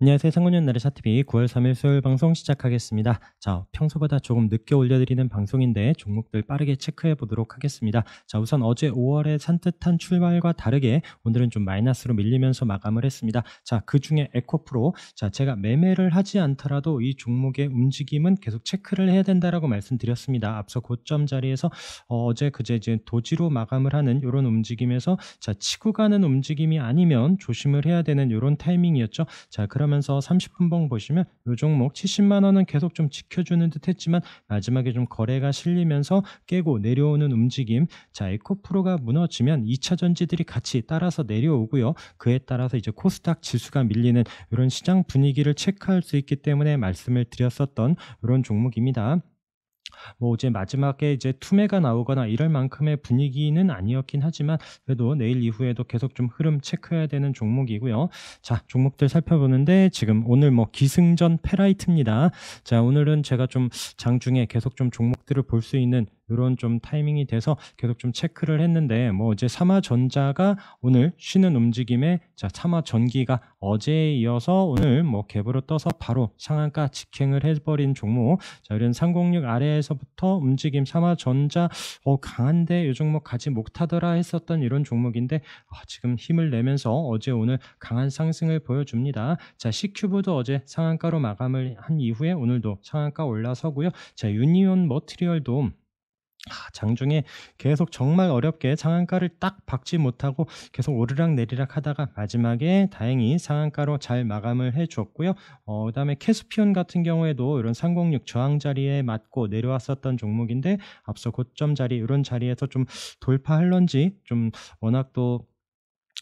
안녕하세요. 상권년 나래샤TV 9월 3일 수요일 방송 시작하겠습니다. 자, 평소보다 조금 늦게 올려드리는 방송인데 종목들 빠르게 체크해 보도록 하겠습니다. 자, 우선 어제 5월의 산뜻한 출발과 다르게 오늘은 좀 마이너스로 밀리면서 마감을 했습니다. 자, 그 중에 에코프로, 자, 제가 매매를 하지 않더라도 이 종목의 움직임은 계속 체크를 해야 된다라고 말씀드렸습니다. 앞서 고점 자리에서 어제 그제 이제 도지로 마감을 하는 이런 움직임에서, 자, 치고 가는 움직임이 아니면 조심을 해야 되는 이런 타이밍이었죠. 자, 그러면서 30분봉 보시면 이 종목 70만 원은 계속 좀 지켜주는 듯 했지만 마지막에 좀 거래가 실리면서 깨고 내려오는 움직임. 자, 에코프로가 무너지면 2차 전지들이 같이 따라서 내려오고요. 그에 따라서 이제 코스닥 지수가 밀리는 이런 시장 분위기를 체크할 수 있기 때문에 말씀을 드렸었던 이런 종목입니다. 뭐 이제 마지막에 이제 투매가 나오거나 이럴 만큼의 분위기는 아니었긴 하지만 그래도 내일 이후에도 계속 좀 흐름 체크해야 되는 종목이고요. 자, 종목들 살펴보는데 지금 오늘 뭐 기승전 패라이트입니다. 자, 오늘은 제가 좀 장중에 계속 좀 종목들을 볼 수 있는 이런 좀 타이밍이 돼서 계속 좀 체크를 했는데, 뭐 이제 삼화전자가 오늘 쉬는 움직임에, 자, 삼화전기가 어제에 이어서 오늘 뭐 갭으로 떠서 바로 상한가 직행을 해버린 종목. 자, 이런 306 아래에서부터 움직임 삼화전자 강한데 이 종목 가지 못하더라 했었던 이런 종목인데, 지금 힘을 내면서 어제 오늘 강한 상승을 보여줍니다. 자, C큐브도 어제 상한가로 마감을 한 이후에 오늘도 상한가 올라서고요. 자, 유니온 머티리얼도 장중에 계속 정말 어렵게 상한가를 딱 박지 못하고 계속 오르락내리락 하다가 마지막에 다행히 상한가로 잘 마감을 해줬고요. 그다음에 캐스피온 같은 경우에도 이런 306 저항 자리에 맞고 내려왔었던 종목인데, 앞서 고점 자리 이런 자리에서 좀 돌파할런지 좀 워낙 또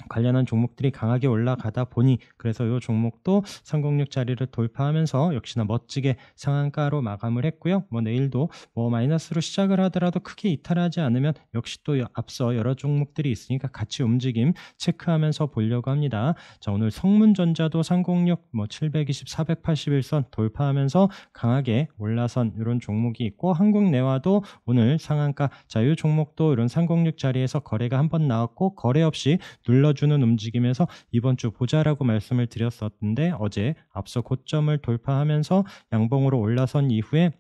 관련한 종목들이 강하게 올라가다 보니, 그래서 이 종목도 306 자리를 돌파하면서 역시나 멋지게 상한가로 마감을 했고요. 뭐 내일도 뭐 마이너스로 시작을 하더라도 크게 이탈하지 않으면 역시 또 앞서 여러 종목들이 있으니까 같이 움직임 체크하면서 보려고 합니다. 자, 오늘 성문전자도 306 뭐 720, 481선 돌파하면서 강하게 올라선 이런 종목이 있고, 한국내화도 오늘 상한가, 자, 이 종목도 이런 306 자리에서 거래가 한번 나왔고 거래 없이 눌러주는 움직임에서 이번 주 보자라고 말씀을 드렸었는데, 어제 앞서 고점을 돌파하면서 양봉으로 올라선 이후에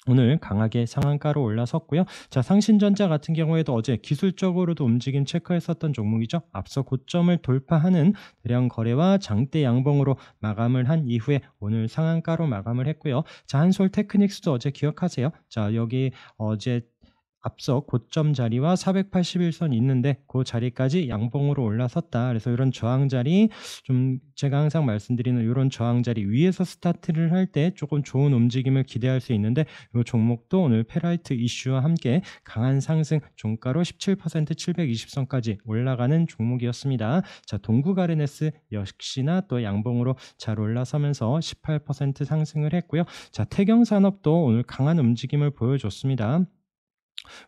오늘 강하게 상한가로 올라섰고요. 자, 상신전자 같은 경우에도 어제 기술적으로도 움직임 체크했었던 종목이죠. 앞서 고점을 돌파하는 대량 거래와 장대 양봉으로 마감을 한 이후에 오늘 상한가로 마감을 했고요. 자, 한솔테크닉스도 어제 기억하세요. 자, 여기 어제 앞서 고점 자리와 481선 있는데 그 자리까지 양봉으로 올라섰다. 그래서 이런 저항 자리, 좀 제가 항상 말씀드리는 이런 저항 자리 위에서 스타트를 할 때 조금 좋은 움직임을 기대할 수 있는데, 이 종목도 오늘 페라이트 이슈와 함께 강한 상승, 종가로 17% 720선까지 올라가는 종목이었습니다. 자, 동구가르네스 역시나 또 양봉으로 잘 올라서면서 18% 상승을 했고요. 자, 태경산업도 오늘 강한 움직임을 보여줬습니다.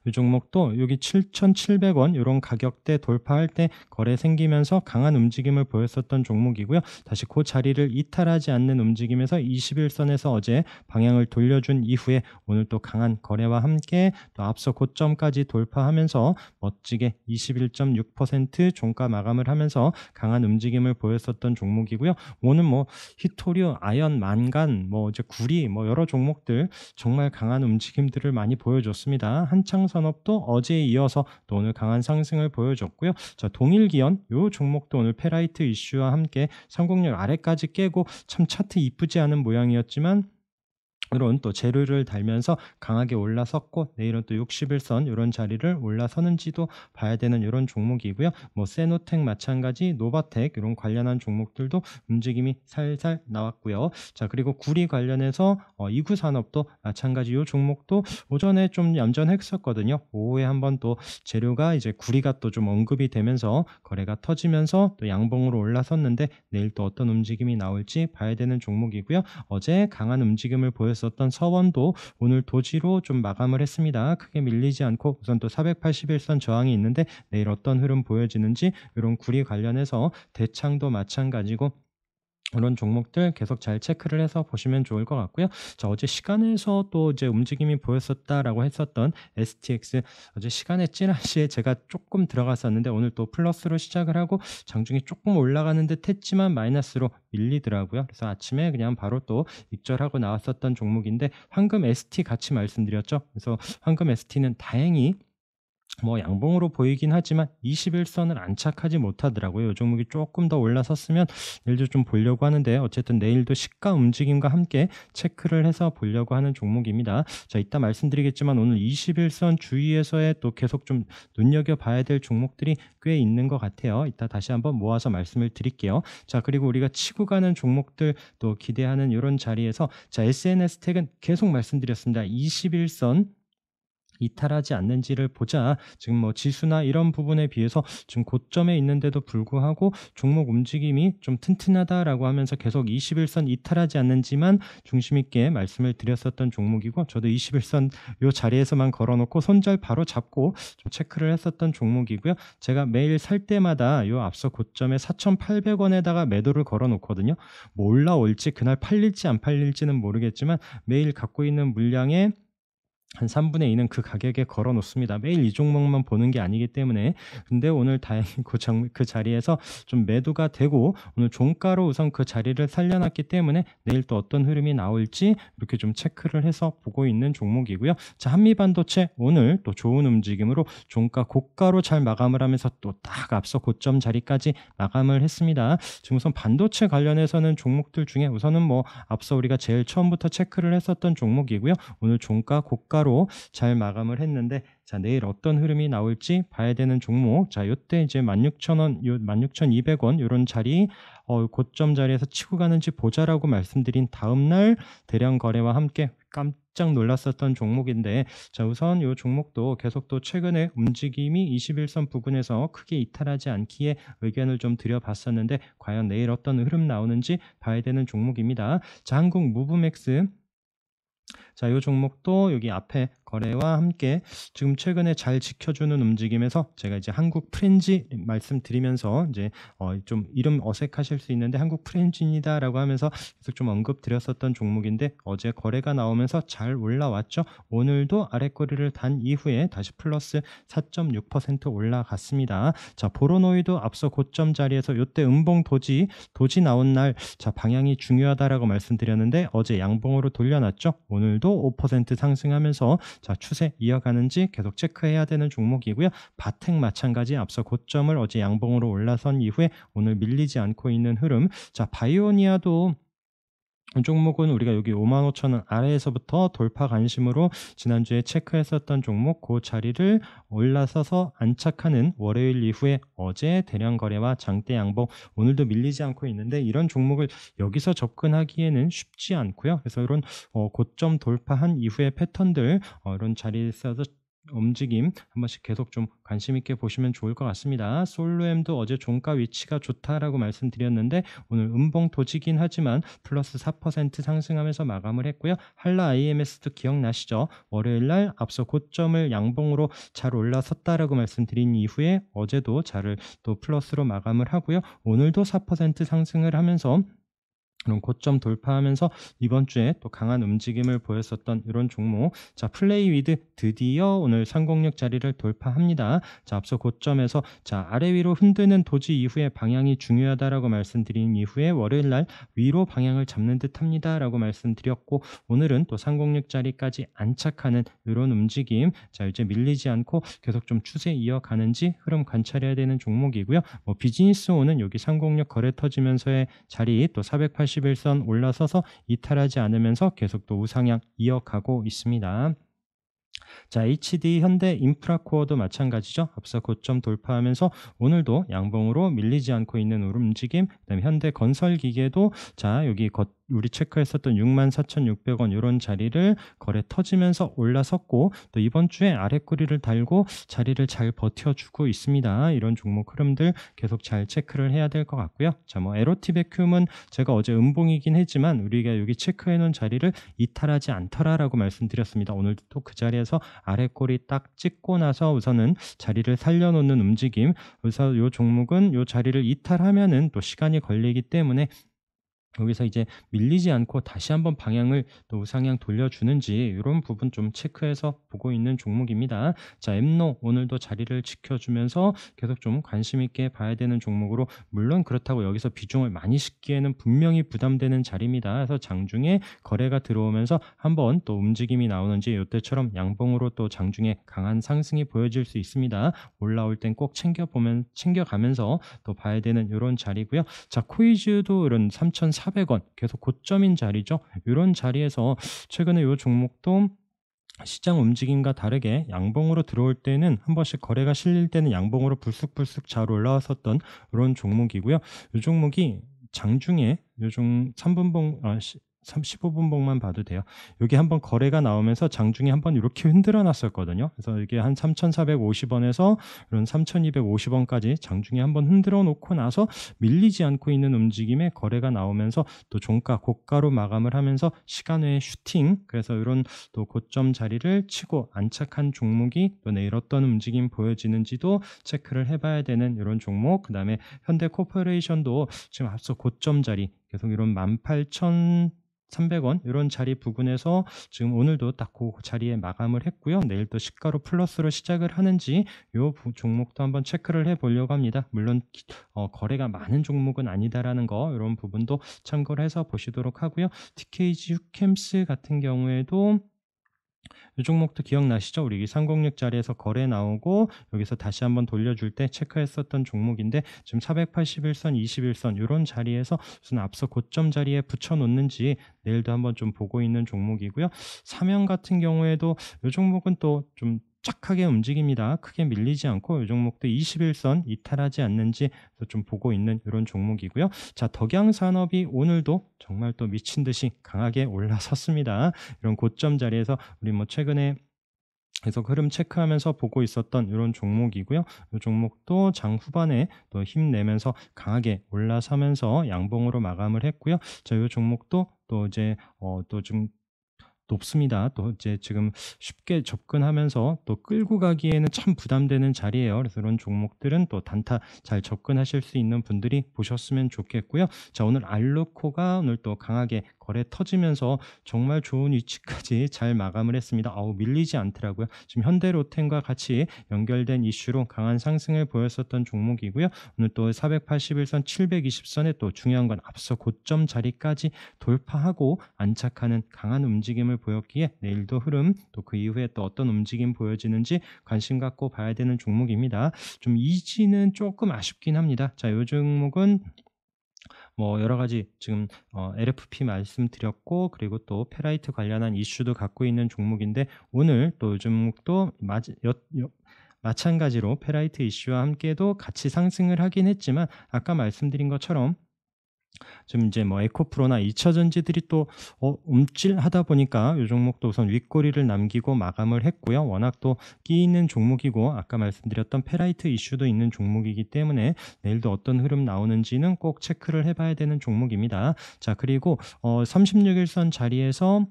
이 종목도 여기 7,700원 이런 가격대 돌파할 때 거래 생기면서 강한 움직임을 보였었던 종목이고요. 다시 그 자리를 이탈하지 않는 움직임에서 21선에서 어제 방향을 돌려준 이후에 오늘 또 강한 거래와 함께 또 앞서 고점까지 돌파하면서 멋지게 21.6% 종가 마감을 하면서 강한 움직임을 보였었던 종목이고요. 오늘 뭐 히토리오, 아연, 만간, 뭐 이제 구리, 뭐 여러 종목들 정말 강한 움직임들을 많이 보여줬습니다. 한창산업도 어제에 이어서 또 오늘 강한 상승을 보여줬고요. 자, 동일기연 이 종목도 오늘 페라이트 이슈와 함께 306 아래까지 깨고 참 차트 이쁘지 않은 모양이었지만 이런 또 재료를 달면서 강하게 올라섰고, 내일은 또 61선 이런 자리를 올라서는지도 봐야 되는 이런 종목이고요. 뭐 세노텍 마찬가지, 노바텍 이런 관련한 종목들도 움직임이 살살 나왔고요. 자, 그리고 구리 관련해서 이구산업도 마찬가지, 이 종목도 오전에 좀 얌전했었거든요. 오후에 한번 또 재료가 이제 구리가 또 좀 언급이 되면서 거래가 터지면서 또 양봉으로 올라섰는데, 내일 또 어떤 움직임이 나올지 봐야 되는 종목이고요. 어제 강한 움직임을 보였었던 서원도 오늘 도지로 좀 마감을 했습니다. 크게 밀리지 않고 우선 또 481선 저항이 있는데 내일 어떤 흐름 보여지는지, 이런 구리 관련해서 대창도 마찬가지고 이런 종목들 계속 잘 체크를 해서 보시면 좋을 것 같고요. 자, 어제 시간에서 또 이제 움직임이 보였었다라고 했었던 STX, 어제 시간의 찌라시에 제가 조금 들어갔었는데 오늘 또 플러스로 시작을 하고 장중에 조금 올라가는 듯 했지만 마이너스로 밀리더라고요. 그래서 아침에 그냥 바로 또 익절하고 나왔었던 종목인데, 황금 ST 같이 말씀드렸죠. 그래서 황금 ST는 다행히 뭐 양봉으로 보이긴 하지만 21선을 안착하지 못하더라고요. 이 종목이 조금 더 올라섰으면 내일도 좀 보려고 하는데, 어쨌든 내일도 시가 움직임과 함께 체크를 해서 보려고 하는 종목입니다. 자, 이따 말씀드리겠지만 오늘 21선 주위에서의 또 계속 좀 눈여겨봐야 될 종목들이 꽤 있는 것 같아요. 이따 다시 한번 모아서 말씀을 드릴게요. 자, 그리고 우리가 치고 가는 종목들 또 기대하는 이런 자리에서, 자, SNS택은 계속 말씀드렸습니다. 21선 이탈하지 않는지를 보자. 지금 뭐 지수나 이런 부분에 비해서 지금 고점에 있는데도 불구하고 종목 움직임이 좀 튼튼하다라고 하면서 계속 21선 이탈하지 않는지만 중심 있게 말씀을 드렸었던 종목이고, 저도 21선 요 자리에서만 걸어놓고 손절 바로 잡고 좀 체크를 했었던 종목이고요. 제가 매일 살 때마다 요 앞서 고점에 4,800원에다가 매도를 걸어놓거든요. 뭐 올라올지 그날 팔릴지 안 팔릴지는 모르겠지만 매일 갖고 있는 물량에 한 3분의 2는 그 가격에 걸어 놓습니다. 매일 이 종목만 보는 게 아니기 때문에. 근데 오늘 다행히 그 자리에서 좀 매도가 되고 오늘 종가로 우선 그 자리를 살려놨기 때문에 내일 또 어떤 흐름이 나올지 이렇게 좀 체크를 해서 보고 있는 종목이고요. 자, 한미반도체 오늘 또 좋은 움직임으로 종가 고가로 잘 마감을 하면서 또 딱 앞서 고점 자리까지 마감을 했습니다. 지금 우선 반도체 관련해서는 종목들 중에 우선은 뭐 앞서 우리가 제일 처음부터 체크를 했었던 종목이고요. 오늘 종가 고가로 잘 마감을 했는데, 자, 내일 어떤 흐름이 나올지 봐야 되는 종목. 자, 요때 이제 16,000원, 16,200원 요런 자리 고점 자리에서 치고 가는지 보자라고 말씀드린 다음 날 대량 거래와 함께 깜짝 놀랐었던 종목인데, 자, 우선 이 종목도 계속 또 최근에 움직임이 21선 부근에서 크게 이탈하지 않기에 의견을 좀 드려봤었는데, 과연 내일 어떤 흐름 나오는지 봐야 되는 종목입니다. 자, 한국 무브맥스, 자, 이 종목도 여기 앞에 거래와 함께 지금 최근에 잘 지켜주는 움직임에서 제가 이제 한국 프렌지 말씀드리면서 이제 좀 이름 어색하실 수 있는데 한국 프렌지입니다라고 하면서 계속 좀 언급드렸었던 종목인데, 어제 거래가 나오면서 잘 올라왔죠. 오늘도 아랫꼬리를 단 이후에 다시 플러스 4.6% 올라갔습니다. 자, 보로노이도 앞서 고점 자리에서 이때 음봉 도지 나온 날, 자, 방향이 중요하다라고 말씀드렸는데 어제 양봉으로 돌려놨죠. 오늘도 5% 상승하면서 자, 추세 이어가는지 계속 체크해야 되는 종목이고요. 바텍 마찬가지 앞서 고점을 어제 양봉으로 올라선 이후에 오늘 밀리지 않고 있는 흐름. 자, 바이오니아도 이 종목은 우리가 여기 55,000원 아래에서부터 돌파 관심으로 지난주에 체크했었던 종목, 그 자리를 올라서서 안착하는 월요일 이후에 어제 대량 거래와 장대 양봉, 오늘도 밀리지 않고 있는데 이런 종목을 여기서 접근하기에는 쉽지 않고요. 그래서 이런 고점 돌파한 이후의 패턴들, 이런 자리에서 움직임 한 번씩 계속 좀 관심 있게 보시면 좋을 것 같습니다. 솔로엠도 어제 종가 위치가 좋다라고 말씀드렸는데 오늘 음봉 도지긴 하지만 플러스 4% 상승하면서 마감을 했고요. 한라 IMS도 기억나시죠? 월요일날 앞서 고점을 양봉으로 잘 올라섰다라고 말씀드린 이후에 어제도 자를 또 플러스로 마감을 하고요. 오늘도 4% 상승을 하면서 그런 고점 돌파하면서 이번 주에 또 강한 움직임을 보였었던 이런 종목. 자, 플레이위드 드디어 오늘 306 자리를 돌파합니다. 자, 앞서 고점에서 자, 아래 위로 흔드는 도지 이후에 방향이 중요하다라고 말씀드린 이후에 월요일 날 위로 방향을 잡는 듯합니다라고 말씀드렸고, 오늘은 또 306 자리까지 안착하는 이런 움직임. 자, 이제 밀리지 않고 계속 좀 추세 이어가는지 흐름 관찰해야 되는 종목이고요. 뭐 비즈니스온은 여기 306 거래 터지면서의 자리 또 481선 올라서서 이탈하지 않으면서 계속 또 우상향 이어가고 있습니다. 자, HD 현대 인프라코어도 마찬가지죠. 앞서 고점 돌파하면서 오늘도 양봉으로 밀리지 않고 있는 움직임. 그다음에 현대 건설기계도 자, 여기 우리 체크했었던 64,600원 이런 자리를 거래 터지면서 올라섰고, 또 이번 주에 아랫꼬리를 달고 자리를 잘 버텨주고 있습니다. 이런 종목 흐름들 계속 잘 체크를 해야 될 것 같고요. 자, 뭐 에로티 베큐음은 제가 어제 음봉이긴 했지만 우리가 여기 체크해 놓은 자리를 이탈하지 않더라라고 말씀드렸습니다. 오늘도 또 그 자리에서 아랫꼬리 딱 찍고 나서 우선은 자리를 살려놓는 움직임. 그래서 이 종목은 이 자리를 이탈하면은 또 시간이 걸리기 때문에 여기서 이제 밀리지 않고 다시 한번 방향을 또 우상향 돌려주는지 이런 부분 좀 체크해서 보고 있는 종목입니다. 자, 엠노 오늘도 자리를 지켜주면서 계속 좀 관심 있게 봐야 되는 종목으로, 물론 그렇다고 여기서 비중을 많이 싣기에는 분명히 부담되는 자리입니다. 그래서 장중에 거래가 들어오면서 한번 또 움직임이 나오는지 이때처럼 양봉으로 또 장중에 강한 상승이 보여질 수 있습니다. 올라올 땐 꼭 챙겨가면서 또 봐야 되는 이런 자리고요. 자, 코이즈도 이런 3,400원 계속 고점인 자리죠. 이런 자리에서 최근에 이 종목도 시장 움직임과 다르게 양봉으로 들어올 때는 한 번씩 거래가 실릴 때는 양봉으로 불쑥불쑥 잘 올라왔었던 이런 종목이고요. 이 종목이 장중에 요즘 3분봉 15분봉만 봐도 돼요. 여기 한번 거래가 나오면서 장중에 한번 이렇게 흔들어 놨었거든요. 그래서 이게 한 3,450원에서 이런 3,250원까지 장중에 한번 흔들어 놓고 나서 밀리지 않고 있는 움직임에 거래가 나오면서 또 종가 고가로 마감을 하면서 시간 외에 슈팅, 그래서 이런 또 고점 자리를 치고 안착한 종목이 또 내일 어떤 움직임 보여지는지도 체크를 해봐야 되는 이런 종목. 그 다음에 현대코퍼레이션도 지금 앞서 고점 자리 계속 이런 18,300원 이런 자리 부근에서 지금 오늘도 딱 그 자리에 마감을 했고요. 내일 또 시가로 플러스로 시작을 하는지 이 종목도 한번 체크를 해보려고 합니다. 물론 거래가 많은 종목은 아니다라는 거, 이런 부분도 참고를 해서 보시도록 하고요. TKG 휴캠스 같은 경우에도 이 종목도 기억나시죠? 우리 306 자리에서 거래 나오고 여기서 다시 한번 돌려줄 때 체크했었던 종목인데, 지금 481선, 21선 이런 자리에서 무슨 앞서 고점 자리에 붙여놓는지 내일도 한번 좀 보고 있는 종목이고요. 삼형 같은 경우에도 이 종목은 또 좀 쫙하게 움직입니다. 크게 밀리지 않고 이 종목도 21선 이탈하지 않는지 좀 보고 있는 이런 종목이고요. 자, 덕양산업이 오늘도 정말 또 미친 듯이 강하게 올라섰습니다. 이런 고점 자리에서 우리 뭐 최근에 계속 흐름 체크하면서 보고 있었던 이런 종목이고요. 이 종목도 장 후반에 또 힘내면서 강하게 올라서면서 양봉으로 마감을 했고요. 자, 이 종목도 또 이제 또 좀 높습니다. 또 이제 지금 쉽게 접근하면서 또 끌고 가기에는 참 부담되는 자리예요. 그래서 이런 종목들은 또 단타 잘 접근하실 수 있는 분들이 보셨으면 좋겠고요. 자, 오늘 알루코가 오늘 또 강하게 거래 터지면서 정말 좋은 위치까지 잘 마감을 했습니다. 밀리지 않더라고요. 지금 현대로템과 같이 연결된 이슈로 강한 상승을 보였었던 종목이고요. 오늘 또 481선, 720선에 또 중요한 건 앞서 고점 자리까지 돌파하고 안착하는 강한 움직임을 보였기에 내일도 흐름, 또 그 이후에 또 어떤 움직임 보여지는지 관심 갖고 봐야 되는 종목입니다. 좀 이지는 조금 아쉽긴 합니다. 자, 이 종목은 뭐 여러 가지 지금 LFP 말씀드렸고, 그리고 또 페라이트 관련한 이슈도 갖고 있는 종목인데, 오늘 또 이 종목도 마찬가지로 페라이트 이슈와 함께도 같이 상승을 하긴 했지만, 아까 말씀드린 것처럼 지금 이제 뭐 에코프로나 2차 전지들이 또 움찔하다 보니까 이 종목도 우선 윗꼬리를 남기고 마감을 했고요. 워낙 또 끼 있는 종목이고 아까 말씀드렸던 페라이트 이슈도 있는 종목이기 때문에 내일도 어떤 흐름 나오는지는 꼭 체크를 해봐야 되는 종목입니다. 자, 그리고 36일선 자리에서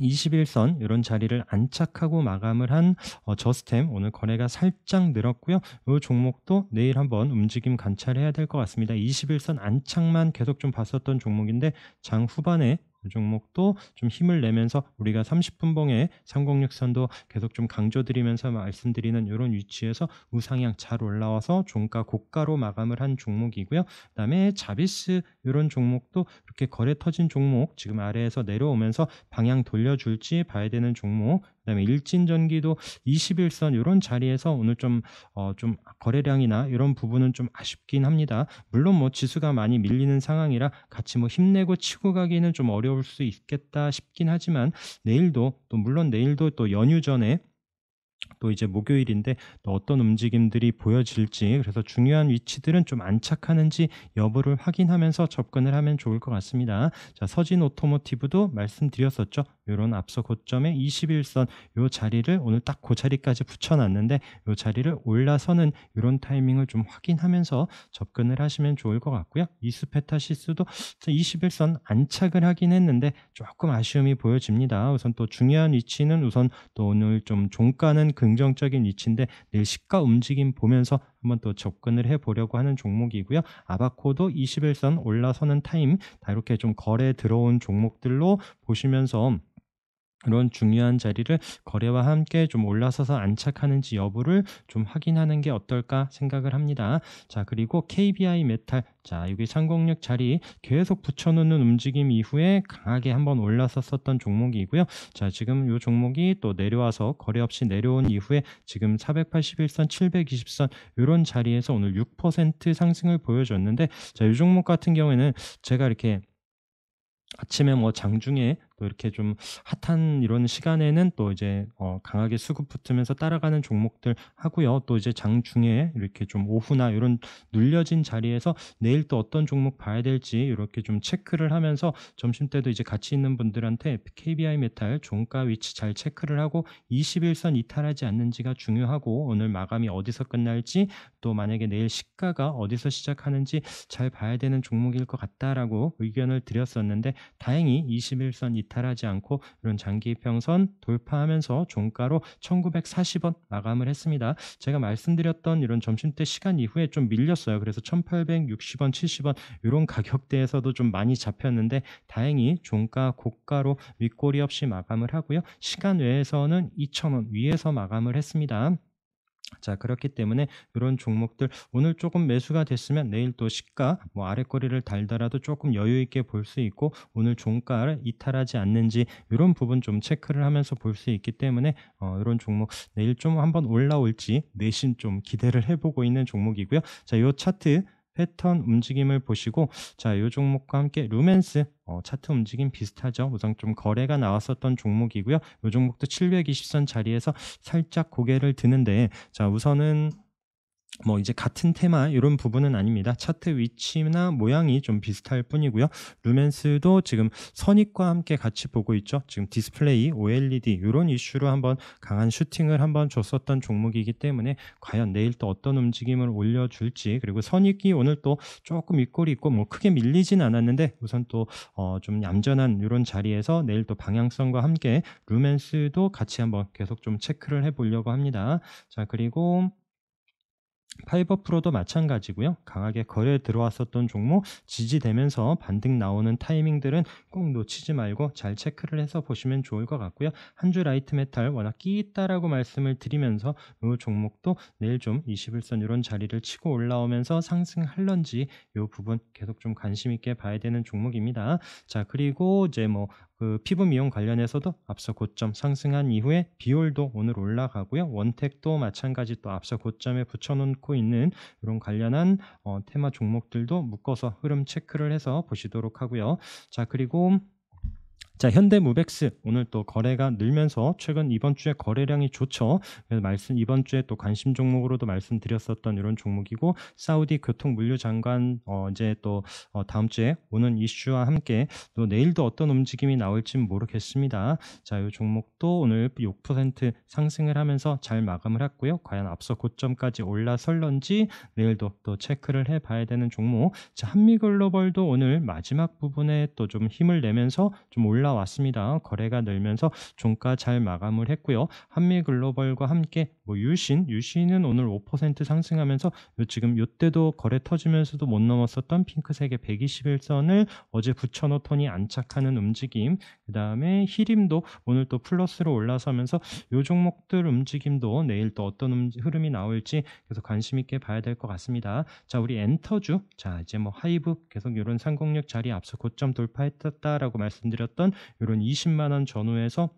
21선 이런 자리를 안착하고 마감을 한 저스템, 오늘 거래가 살짝 늘었고요. 이 종목도 내일 한번 움직임 관찰해야 될 것 같습니다. 21선 안착만 계속 좀 봤었던 종목인데, 장 후반에 이 종목도 좀 힘을 내면서 우리가 30분봉에 306선도 계속 좀 강조드리면서 말씀드리는 이런 위치에서 우상향 잘 올라와서 종가 고가로 마감을 한 종목이고요. 그다음에 자비스 이런 종목도 이렇게 거래 터진 종목, 지금 아래에서 내려오면서 방향 돌려줄지 봐야 되는 종목. 그다음에 일진전기도 21선 이런 자리에서 오늘 좀 거래량이나 이런 부분은 좀 아쉽긴 합니다. 물론 뭐 지수가 많이 밀리는 상황이라 같이 뭐 힘내고 치고 가기는 좀 어려울 수 있겠다 싶긴 하지만, 물론 내일도 또 연휴 전에 또 이제 목요일인데 또 어떤 움직임들이 보여질지, 그래서 중요한 위치들은 좀 안착하는지 여부를 확인하면서 접근을 하면 좋을 것 같습니다. 자, 서진 오토모티브도 말씀드렸었죠. 이런 앞서 고점의 21선 이 자리를 오늘 딱 그 자리까지 붙여놨는데, 이 자리를 올라서는 이런 타이밍을 좀 확인하면서 접근을 하시면 좋을 것 같고요. 이스페타시스도 21선 안착을 하긴 했는데 조금 아쉬움이 보여집니다. 우선 또 중요한 위치는 우선 또 오늘 좀 종가는 긍정적인 위치인데 내일 시가 움직임 보면서 한번 또 접근을 해보려고 하는 종목이고요. 아바코도 21선 올라서는 타임, 다 이렇게 좀 거래 들어온 종목들로 보시면서 그런 중요한 자리를 거래와 함께 좀 올라서서 안착하는지 여부를 좀 확인하는 게 어떨까 생각을 합니다. 자, 그리고 KBI 메탈, 자, 여기 306 자리 계속 붙여놓는 움직임 이후에 강하게 한번 올라섰었던 종목이고요. 자, 지금 이 종목이 또 내려와서 거래 없이 내려온 이후에 지금 481선, 720선 이런 자리에서 오늘 6% 상승을 보여줬는데, 자, 이 종목 같은 경우에는 제가 이렇게 아침에 뭐 장중에 또 이렇게 좀 핫한 이런 시간에는 또 이제 강하게 수급 붙으면서 따라가는 종목들 하고요. 또 이제 장중에 이렇게 좀 오후나 이런 눌려진 자리에서 내일 또 어떤 종목 봐야 될지 이렇게 좀 체크를 하면서 점심때도 이제 같이 있는 분들한테 KBI 메탈 종가 위치 잘 체크를 하고 21선 이탈하지 않는지가 중요하고, 오늘 마감이 어디서 끝날지, 또 만약에 내일 시가가 어디서 시작하는지 잘 봐야 되는 종목일 것 같다라고 의견을 드렸었는데, 다행히 21선 이탈하지 않고 이런 장기평선 돌파하면서 종가로 1940원 마감을 했습니다. 제가 말씀드렸던 이런 점심때 시간 이후에 좀 밀렸어요. 그래서 1860원, 70원 이런 가격대에서도 좀 많이 잡혔는데 다행히 종가 고가로 윗꼬리 없이 마감을 하고요. 시간 외에서는 2,000원 위에서 마감을 했습니다. 자, 그렇기 때문에 이런 종목들 오늘 조금 매수가 됐으면 내일 또 시가 뭐 아랫거리를 달더라도 조금 여유 있게 볼 수 있고, 오늘 종가를 이탈하지 않는지 이런 부분 좀 체크를 하면서 볼 수 있기 때문에 이런 종목 내일 좀 한번 올라올지 내심 좀 기대를 해보고 있는 종목이고요. 자, 이 차트 패턴 움직임을 보시고, 자, 이 종목과 함께 루멘스 차트 움직임 비슷하죠. 우선 좀 거래가 나왔었던 종목이고요. 이 종목도 720선 자리에서 살짝 고개를 드는데, 자, 우선은 뭐 이제 같은 테마 이런 부분은 아닙니다. 차트 위치나 모양이 좀 비슷할 뿐이고요. 루멘스도 지금 선익과 함께 같이 보고 있죠. 지금 디스플레이, OLED 이런 이슈로 한번 강한 슈팅을 한번 줬었던 종목이기 때문에 과연 내일 또 어떤 움직임을 올려줄지, 그리고 선익이 오늘 또 조금 윗골이 있고 뭐 크게 밀리진 않았는데 우선 또 좀 얌전한 이런 자리에서 내일 또 방향성과 함께 루멘스도 같이 한번 계속 좀 체크를 해보려고 합니다. 자, 그리고 파이버 프로도 마찬가지고요. 강하게 거래에 들어왔었던 종목 지지되면서 반등 나오는 타이밍들은 꼭 놓치지 말고 잘 체크를 해서 보시면 좋을 것 같고요. 한주 라이트 메탈 워낙 끼 있다라고 말씀을 드리면서 이 종목도 내일 좀 21선 이런 자리를 치고 올라오면서 상승할런지 이 부분 계속 좀 관심 있게 봐야 되는 종목입니다. 자, 그리고 이제 뭐 그 피부 미용 관련해서도 앞서 고점 상승한 이후에 비올도 오늘 올라가고요. 원택도 마찬가지 또 앞서 고점에 붙여놓고 있는 이런 관련한 테마 종목들도 묶어서 흐름 체크를 해서 보시도록 하고요. 자, 그리고 자, 현대무벡스 오늘 또 거래가 늘면서 최근 이번 주에 거래량이 좋죠. 그래서 이번 주에 또 관심 종목으로도 말씀드렸었던 이런 종목이고, 사우디 교통물류장관 이제 또 다음 주에 오는 이슈와 함께 또 내일도 어떤 움직임이 나올지는 모르겠습니다. 자, 이 종목도 오늘 6% 상승을 하면서 잘 마감을 했고요. 과연 앞서 고점까지 올라설런지 내일도 또 체크를 해봐야 되는 종목. 자, 한미글로벌도 오늘 마지막 부분에 또 좀 힘을 내면서 좀 올라왔습니다. 거래가 늘면서 종가 잘 마감을 했고요. 한미글로벌과 함께 뭐 유신은 오늘 5% 상승하면서 지금 이때도 거래 터지면서도 못 넘었었던 핑크색의 121선을 어제 붙여놓더니 안착하는 움직임, 그 다음에 히림도 오늘 또 플러스로 올라서면서 이 종목들 움직임도 내일 또 어떤 흐름이 나올지 계속 관심 있게 봐야 될 것 같습니다. 자, 우리 엔터주, 자, 이제 뭐 하이브 계속 이런 306 자리 앞서 고점 돌파했다라고 말씀드렸던 이런 20만 원 전후에서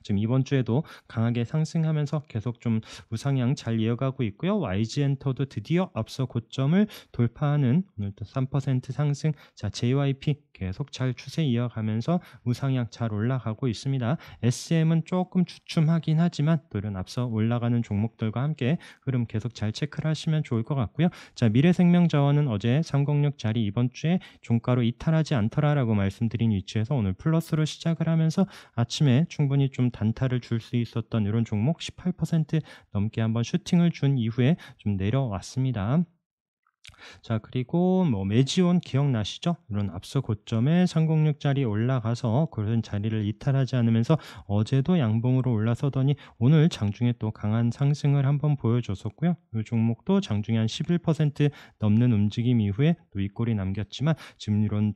지금 이번 주에도 강하게 상승하면서 계속 좀 우상향 잘 이어가고 있고요. YG엔터도 드디어 앞서 고점을 돌파하는 오늘 또 3% 상승. 자, JYP 계속 잘 추세 이어가면서 우상향 잘 올라가고 있습니다. SM은 조금 주춤하긴 하지만 또 이런 앞서 올라가는 종목들과 함께 흐름 계속 잘 체크를 하시면 좋을 것 같고요. 자, 미래생명자원은 어제 306 자리 이번 주에 종가로 이탈하지 않더라라고 말씀드린 위치에서 오늘 플러스로 시작을 하면서 아침에 충분히 좀 단타를 줄 수 있었던 이런 종목 18% 넘게 한번 슈팅을 준 이후에 좀 내려왔습니다. 자, 그리고 뭐 메지온 기억나시죠? 이런 앞서 고점에 306짜리 올라가서 그런 자리를 이탈하지 않으면서 어제도 양봉으로 올라서더니 오늘 장중에 또 강한 상승을 한번 보여줬었고요. 이 종목도 장중에 한 11% 넘는 움직임 이후에 또 윗골이 남겼지만 지금 이런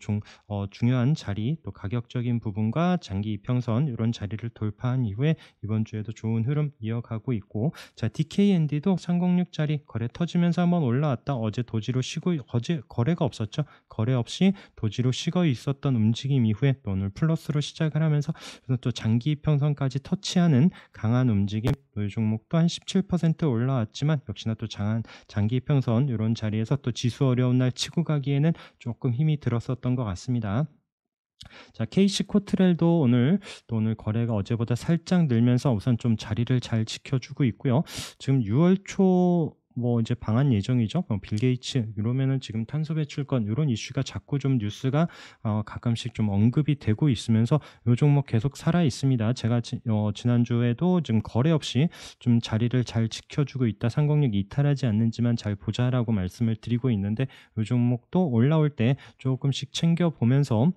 중요한 자리 또 가격적인 부분과 장기 이평선 이런 자리를 돌파한 이후에 이번 주에도 좋은 흐름 이어가고 있고, 자, DKND도 306짜리 거래 터지면서 한번 올라왔다 어제 도지로 쉬고, 어제 거래가 없었죠. 거래 없이 도지로 쉬고 있었던 움직임 이후에 또 오늘 플러스로 시작을 하면서 또 장기 이평선까지 터치하는 강한 움직임, 이 종목도 한 17% 올라왔지만 역시나 또 장기 이평선 이런 자리에서 또 지수 어려운 날 치고 가기에는 조금 힘이 들었었던 것 같습니다. 자, KC 코트렐도 오늘 거래가 어제보다 살짝 늘면서 우선 좀 자리를 잘 지켜주고 있고요. 지금 6월 초 뭐 이제 방한 예정이죠. 빌 게이츠 이러면은 지금 탄소 배출권 이런 이슈가 자꾸 좀 뉴스가 가끔씩 좀 언급이 되고 있으면서 요 종목 계속 살아 있습니다. 제가 지난주에도 지금 거래 없이 좀 자리를 잘 지켜주고 있다. 306 이탈하지 않는지만 잘 보자라고 말씀을 드리고 있는데 요 종목도 올라올 때 조금씩 챙겨 보면서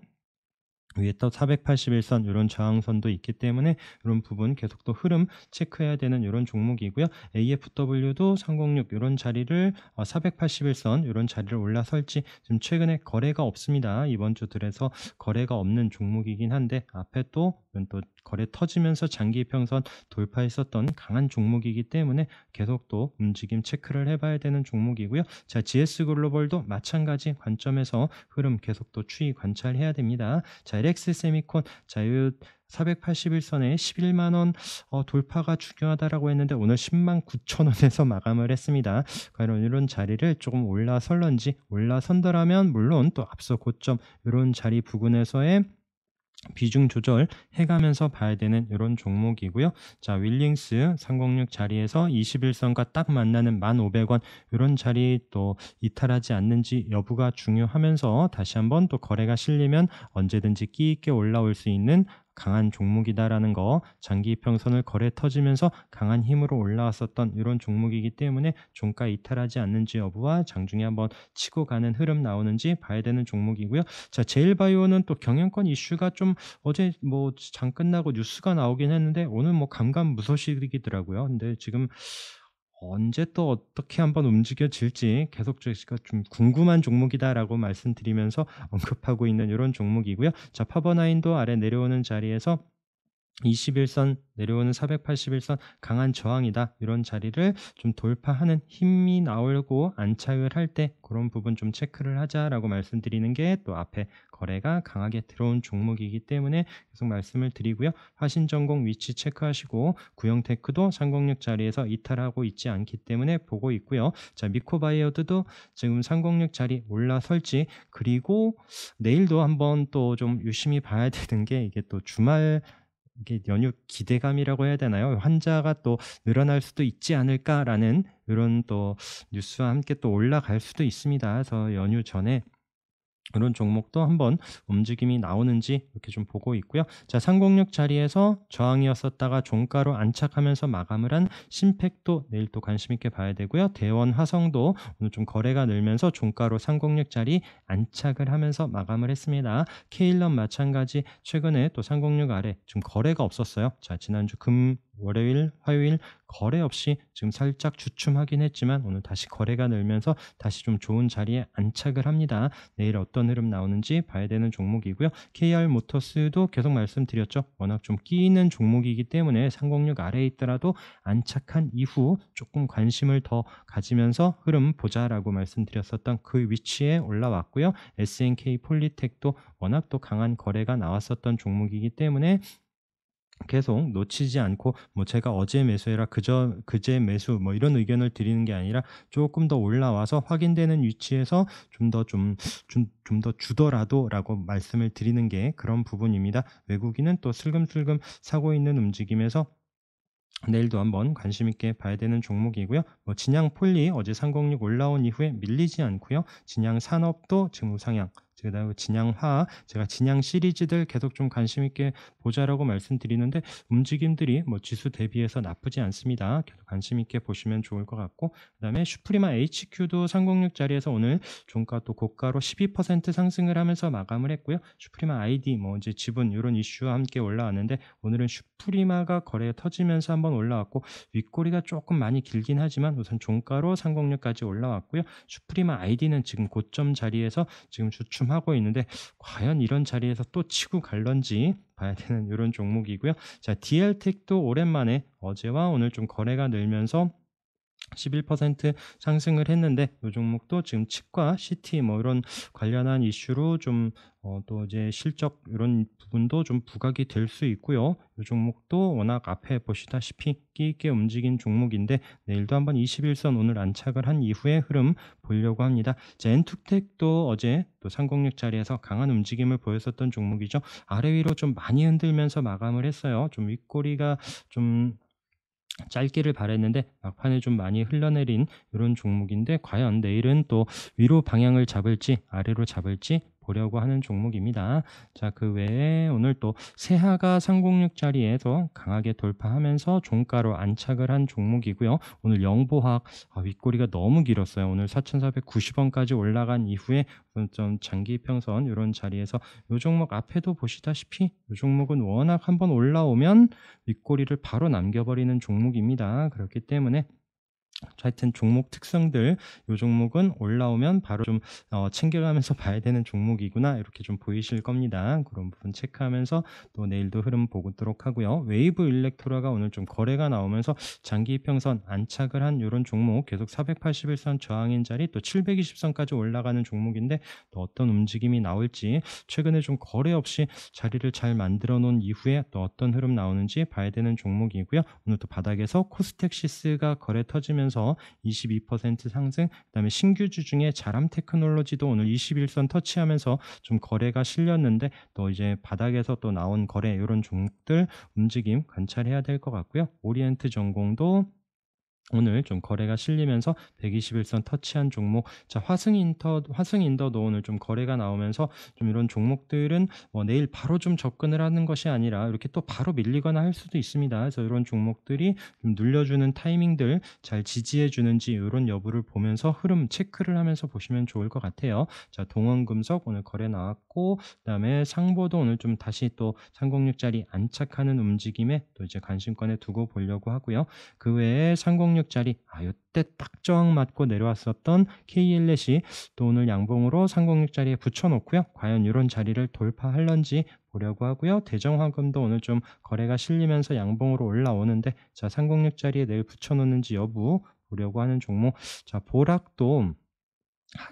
위에 또 481선 이런 저항선도 있기 때문에 이런 부분 계속 또 흐름 체크해야 되는 이런 종목이고요. AFW도 306 이런 자리를 481선 이런 자리를 올라설지 지금 최근에 거래가 없습니다. 이번 주 들에서 거래가 없는 종목이긴 한데 앞에 또 거래 터지면서 장기 평선 돌파했었던 강한 종목이기 때문에 계속 또 움직임 체크를 해봐야 되는 종목이고요. 자, GS글로벌도 마찬가지 관점에서 흐름 계속 또 추이 관찰해야 됩니다. 자, LX 세미콘 자유 481선에 11만 원 돌파가 중요하다라고 했는데 오늘 10만 9천 원에서 마감을 했습니다. 과연 이런 자리를 조금 올라설런지, 올라선더라면 물론 또 앞서 고점 이런 자리 부근에서의 비중 조절 해가면서 봐야 되는 이런 종목이고요. 자, 윌링스 306 자리에서 21선과 딱 만나는 1,500원 이런 자리 또 이탈하지 않는지 여부가 중요하면서 다시 한번 또 거래가 실리면 언제든지 끼 있게 올라올 수 있는 강한 종목이다라는 거, 장기 평선을 거래 터지면서 강한 힘으로 올라왔었던 이런 종목이기 때문에 종가 이탈하지 않는지 여부와 장중에 한번 치고 가는 흐름 나오는지 봐야 되는 종목이고요. 자, 제일바이오는 또 경영권 이슈가 좀 어제 뭐 장 끝나고 뉴스가 나오긴 했는데 오늘 뭐 감감무소식이더라고요. 근데 지금 언제 또 어떻게 한번 움직여질지 계속 저희가 좀 궁금한 종목이다라고 말씀드리면서 언급하고 있는 이런 종목이고요. 자, 파버나인도 아래 내려오는 자리에서 21선 내려오는 481선 강한 저항이다. 이런 자리를 좀 돌파하는 힘이 나오고 안착을 할 때 그런 부분 좀 체크를 하자라고 말씀드리는 게 또 앞에 거래가 강하게 들어온 종목이기 때문에 계속 말씀을 드리고요. 화신전공 위치 체크하시고 구형테크도 306 자리에서 이탈하고 있지 않기 때문에 보고 있고요. 자, 미코바이오드도 지금 306 자리 올라설지, 그리고 내일도 한번 또 좀 유심히 봐야 되는 게 이게 또 주말 이게 연휴 기대감이라고 해야 되나요? 환자가 또 늘어날 수도 있지 않을까라는 이런 또 뉴스와 함께 또 올라갈 수도 있습니다. 그래서 연휴 전에 이런 종목도 한번 움직임이 나오는지 이렇게 좀 보고 있고요. 자, 306 자리에서 저항이었었다가 종가로 안착하면서 마감을 한 신팩도 내일 또 관심 있게 봐야 되고요. 대원 화성도 오늘 좀 거래가 늘면서 종가로 306 자리 안착을 하면서 마감을 했습니다. 케일런 마찬가지 최근에 또 306 아래 좀 거래가 없었어요. 자, 지난주 월요일, 화요일 거래 없이 지금 살짝 주춤하긴 했지만 오늘 다시 거래가 늘면서 다시 좀 좋은 자리에 안착을 합니다. 내일 어떤 흐름 나오는지 봐야 되는 종목이고요. KR 모터스도 계속 말씀드렸죠. 워낙 좀 끼이는 종목이기 때문에 306 아래에 있더라도 안착한 이후 조금 관심을 더 가지면서 흐름 보자라고 말씀드렸었던 그 위치에 올라왔고요. SNK 폴리텍도 워낙 또 강한 거래가 나왔었던 종목이기 때문에 계속 놓치지 않고 뭐 제가 어제 매수해라 그제 매수 뭐 이런 의견을 드리는 게 아니라 조금 더 올라와서 확인되는 위치에서 좀 더 주더라도라고 말씀을 드리는 게 그런 부분입니다. 외국인은 또 슬금슬금 사고 있는 움직임에서 내일도 한번 관심 있게 봐야 되는 종목이고요. 뭐 진양 폴리 어제 306 올라온 이후에 밀리지 않고요. 진양 산업도 지금 우상향, 그다음에 진양화, 제가 진양 시리즈들 계속 좀 관심 있게 보자라고 말씀드리는데 움직임들이 뭐 지수 대비해서 나쁘지 않습니다. 계속 관심 있게 보시면 좋을 것 같고, 그다음에 슈프리마 HQ도 306 자리에서 오늘 종가 또 고가로 12% 상승을 하면서 마감을 했고요. 슈프리마 ID 뭐 이제 지분 이런 이슈와 함께 올라왔는데 오늘은 슈프리마가 거래 터지면서 한번 올라왔고 윗꼬리가 조금 많이 길긴 하지만 우선 종가로 306까지 올라왔고요. 슈프리마 ID는 지금 고점 자리에서 지금 주춤하고 있는데 과연 이런 자리에서 또 치고 갈런지 봐야 되는 이런 종목이고요. 자, DL텍도 오랜만에 어제와 오늘 좀 거래가 늘면서 11% 상승을 했는데 이 종목도 지금 치과, CT 뭐 이런 관련한 이슈로 좀 또 이제 실적 이런 부분도 좀 부각이 될 수 있고요. 이 종목도 워낙 앞에 보시다시피 끼 있게 움직인 종목인데 내일도 한번 21선 오늘 안착을 한 이후의 흐름 보려고 합니다. 자, 엔투텍도 어제 또 306 자리에서 강한 움직임을 보였었던 종목이죠. 아래 위로 좀 많이 흔들면서 마감을 했어요. 좀 윗꼬리가 좀 짧기를 바랬는데 막판에 좀 많이 흘러내린 이런 종목인데 과연 내일은 또 위로 방향을 잡을지 아래로 잡을지 보려고 하는 종목입니다. 자, 그 외에 오늘 또 세하가 306 자리에서 강하게 돌파하면서 종가로 안착을 한 종목이고요. 오늘 영보학 윗꼬리가 너무 길었어요. 오늘 4,490원까지 올라간 이후에 좀 장기 이평선 이런 자리에서 이 종목 앞에도 보시다시피 이 종목은 워낙 한번 올라오면 윗꼬리를 바로 남겨버리는 종목입니다. 그렇기 때문에 하여튼 종목 특성들, 이 종목은 올라오면 바로 좀 챙겨가면서 봐야 되는 종목이구나 이렇게 좀 보이실 겁니다. 그런 부분 체크하면서 또 내일도 흐름 보도록 하고요. 웨이브 일렉트로가 오늘 좀 거래가 나오면서 장기 이평선 안착을 한 이런 종목, 계속 481선 저항인 자리 또 720선까지 올라가는 종목인데 또 어떤 움직임이 나올지, 최근에 좀 거래 없이 자리를 잘 만들어 놓은 이후에 또 어떤 흐름 나오는지 봐야 되는 종목이고요. 오늘 또 바닥에서 코스텍시스가 거래 터지면서 22% 상승, 그다음에 신규주 중에 자람 테크놀로지도 오늘 21선 터치하면서 좀 거래가 실렸는데 또 이제 바닥에서 또 나온 거래 이런 종목들 움직임 관찰해야 될 것 같고요. 오리엔트 전공도 오늘 좀 거래가 실리면서 121선 터치한 종목. 자, 화승인더도 오늘 좀 거래가 나오면서 좀 이런 종목들은 내일 바로 좀 접근을 하는 것이 아니라 이렇게 또 바로 밀리거나 할 수도 있습니다. 그래서 이런 종목들이 좀 눌려주는 타이밍들 잘 지지해 주는지 이런 여부를 보면서 흐름 체크를 하면서 보시면 좋을 것 같아요. 자, 동원금속 오늘 거래 나왔고, 그다음에 상보도 오늘 좀 다시 또 306짜리 안착하는 움직임에 또 이제 관심권에 두고 보려고 하고요. 그 외에 306짜리 이때 딱 저항 맞고 내려왔었던 KLS이 또 오늘 양봉으로 306짜리에 붙여놓고요. 과연 이런 자리를 돌파할런지 보려고 하고요. 대정화금도 오늘 좀 거래가 실리면서 양봉으로 올라오는데 자, 306짜리에 내일 붙여놓는지 여부 보려고 하는 종목. 자, 보락도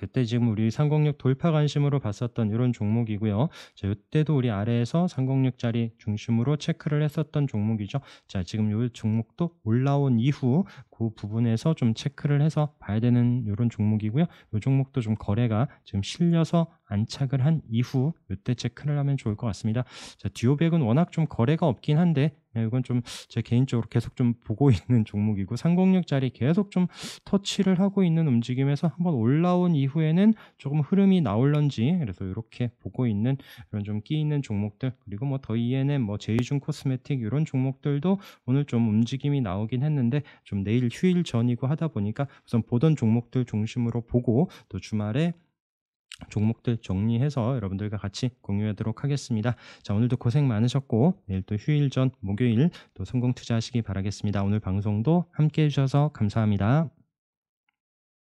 이때 지금 우리 306 돌파 관심으로 봤었던 이런 종목이고요. 자, 이때도 우리 아래에서 306짜리 중심으로 체크를 했었던 종목이죠. 자, 지금 이 종목도 올라온 이후 그 부분에서 좀 체크를 해서 봐야 되는 이런 종목이고요. 이 종목도 좀 거래가 지금 실려서 안착을 한 이후 이때 체크를 하면 좋을 것 같습니다. 자, 듀오백은 워낙 좀 거래가 없긴 한데 이건 좀 제 개인적으로 계속 좀 보고 있는 종목이고 306짜리 계속 좀 터치를 하고 있는 움직임에서 한번 올라온 이후에는 조금 흐름이 나올런지 그래서 이렇게 보고 있는 이런 좀 끼 있는 종목들, 그리고 뭐 더 ENM, 뭐 제이준 코스메틱 이런 종목들도 오늘 좀 움직임이 나오긴 했는데 좀 내일 휴일 전이고 하다 보니까 우선 보던 종목들 중심으로 보고 또 주말에 종목들 정리해서 여러분들과 같이 공유하도록 하겠습니다. 자, 오늘도 고생 많으셨고 내일 또 휴일 전 목요일 또 성공 투자하시기 바라겠습니다. 오늘 방송도 함께 해주셔서 감사합니다.